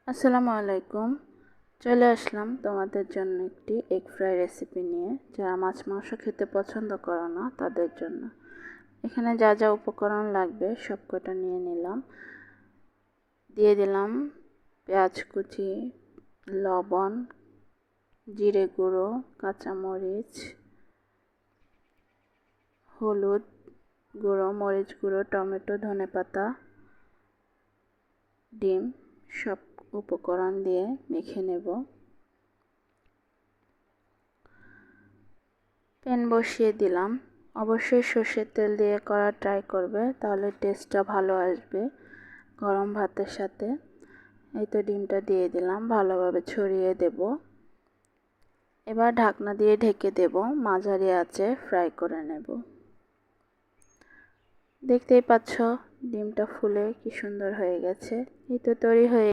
আসসালামু আলাইকুম। চলে আসলাম তোমাদের জন্য একটি এগ ফ্রাই রেসিপি নিয়ে। যারা মাছ মাংস খেতে পছন্দ করো না তাদের জন্য। এখানে যা যা উপকরণ লাগবে সবকটা নিয়ে নিলাম। দিয়ে দিলাম পেঁয়াজ কুচি, লবণ, জিরে গুঁড়ো, কাঁচামরিচ, হলুদ গুঁড়ো, মরিচ গুঁড়ো, টমেটো, ধনেপাতা, ডিম। সব উপকরণ দিয়ে মেখে নেব। প্যান বসিয়ে দিলাম। অবশ্যই সর্ষের তেল দিয়ে করা ট্রাই করবে, তাহলে টেস্টটা ভালো আসবে গরম ভাতের সাথে। এই তো ডিমটা দিয়ে দিলাম, ভালোভাবে ছড়িয়ে দেব। এবার ঢাকনা দিয়ে ঢেকে দেব, মাঝারি আঁচে ফ্রাই করে নেব। দেখতেই পাচ্ছ ডিমটা ফুলে কি সুন্দর হয়ে গেছে। এই তো তৈরি হয়ে